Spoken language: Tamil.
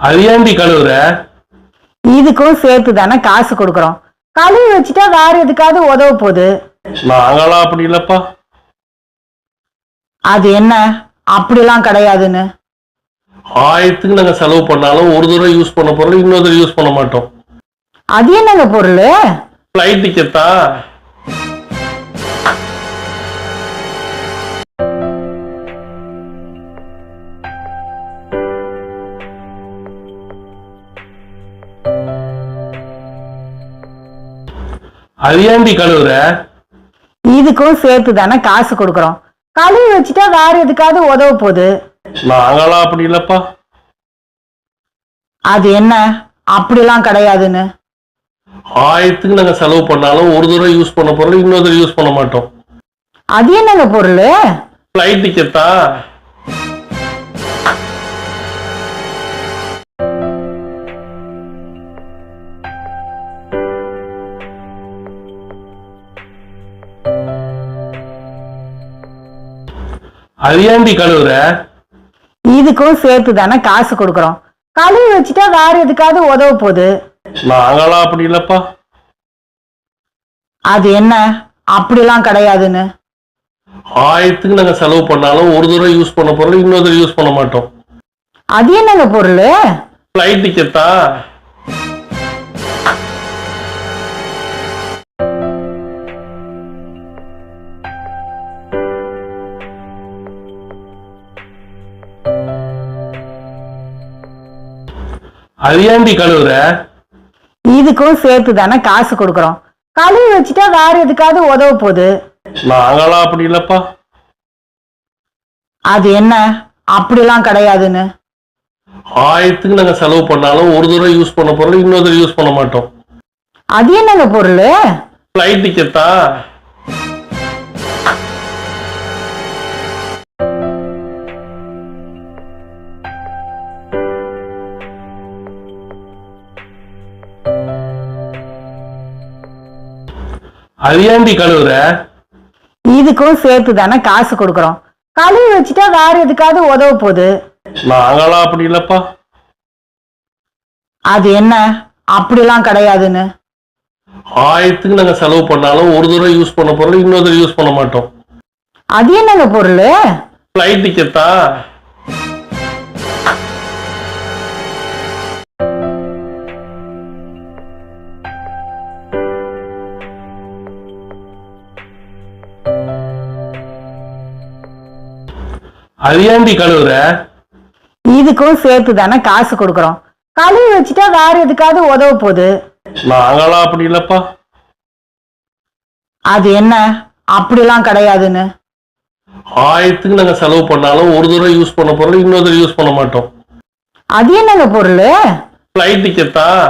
அது ஏன்டி கழுவுற? இதுக்கும் சேர்த்து தானே காசு கொடுக்கறோம். கழுவி வச்சுட்டா வேற எதுக்காவது உதவ போகுது. நாங்களாம் அப்படி இல்லப்பா. அது என்ன அப்படிலாம் கிடையாதுன்னு? ஆயிரத்துக்கு நாங்க செலவு பண்ணாலும் ஒரு தடவை யூஸ் பண்ண பொருள் இன்னொரு தடவை யூஸ் பண்ண மாட்டோம். அது என்னங்க பொருள்? ஃப்ளைட் டிக்கெட் தான். அது ஏன்டி கழுவுற? இதுக்கும் சேர்த்து தானே காசு கொடுக்கறோம். கழுவி வச்சுட்டா வேற எதுக்காவது உதவ போகுது. நாங்களாம் அப்படி இல்லப்பா. அது என்ன அப்படிலாம் கிடையாதுன்னு? ஆயிரத்துக்கு நாங்க செலவு பண்ணாலும் ஒரு தடவை யூஸ் பண்ண பொருள் இன்னொரு தடவை யூஸ் பண்ண மாட்டோம். அது என்னங்க பொருள்? ஃப்ளைட் டிக்கெட் தான். அது ஏன்டி கழுவுற? இதுக்கும் சேர்த்து தானே காசு கொடுக்கறோம். கழுவி வச்சுட்டா வேற எதுக்காவது உதவ போகுது. நாங்களாம் அப்படி இல்லப்பா. அது என்ன அப்படிலாம் கிடையாதுன்னு? ஆயிரத்துக்கு நாங்க செலவு பண்ணாலும் ஒரு தடவை யூஸ் பண்ண பொருள் இன்னொரு தடவை யூஸ் பண்ண மாட்டோம். அது என்னங்க பொருள்? ஃப்ளைட் டிக்கெட் தான். அது ஏன்டி கழுவுற? இதுக்கும் சேர்த்து தானே காசு கொடுக்கறோம். கழுவி வச்சுட்டா வேற எதுக்காவது உதவ போகுது. நாங்களாம் அப்படி இல்லப்பா. அது என்ன அப்படிலாம் கிடையாதுன்னு? ஆயிரத்துக்கு நாங்க செலவு பண்ணாலும் ஒரு தடவை யூஸ் பண்ண பொருள் இன்னொரு தடவை யூஸ் பண்ண மாட்டோம். அது என்னங்க பொருள்? ஃப்ளைட் டிக்கெட் தான். அது ஏன்டி கழுவுற? இதுக்கும் சேர்த்து தானே காசு கொடுக்கறோம். கழுவி வச்சுட்டா வேற எதுக்காவது உதவ போகுது. நாங்களாம் அப்படி இல்லப்பா. அது என்ன அப்படிலாம் கிடையாதுன்னு? ஆயிரத்துக்கு நாங்க செலவு பண்ணாலும் ஒரு தடவை யூஸ் பண்ண பொருள் இன்னொரு தடவை யூஸ் பண்ண மாட்டோம். அது என்னங்க பொருள்? ஃப்ளைட் டிக்கெட் தான். அது ஏன்டி கழுவுற? இதுக்கும் சேர்த்து தானே காசு கொடுக்கறோம். கழுவி வச்சுட்டா வேற எதுக்காவது உதவ போகுது. நாங்களாம் அப்படி இல்லப்பா. அது என்ன அப்படிலாம் கிடையாதுன்னு? ஆயிரத்துக்கு நாங்க செலவு பண்ணாலும் ஒரு தடவை யூஸ் பண்ண பொருள் இன்னொரு தடவை யூஸ் பண்ண மாட்டோம். அது என்னங்க பொருள்? ஃப்ளைட் டிக்கெட் தான்.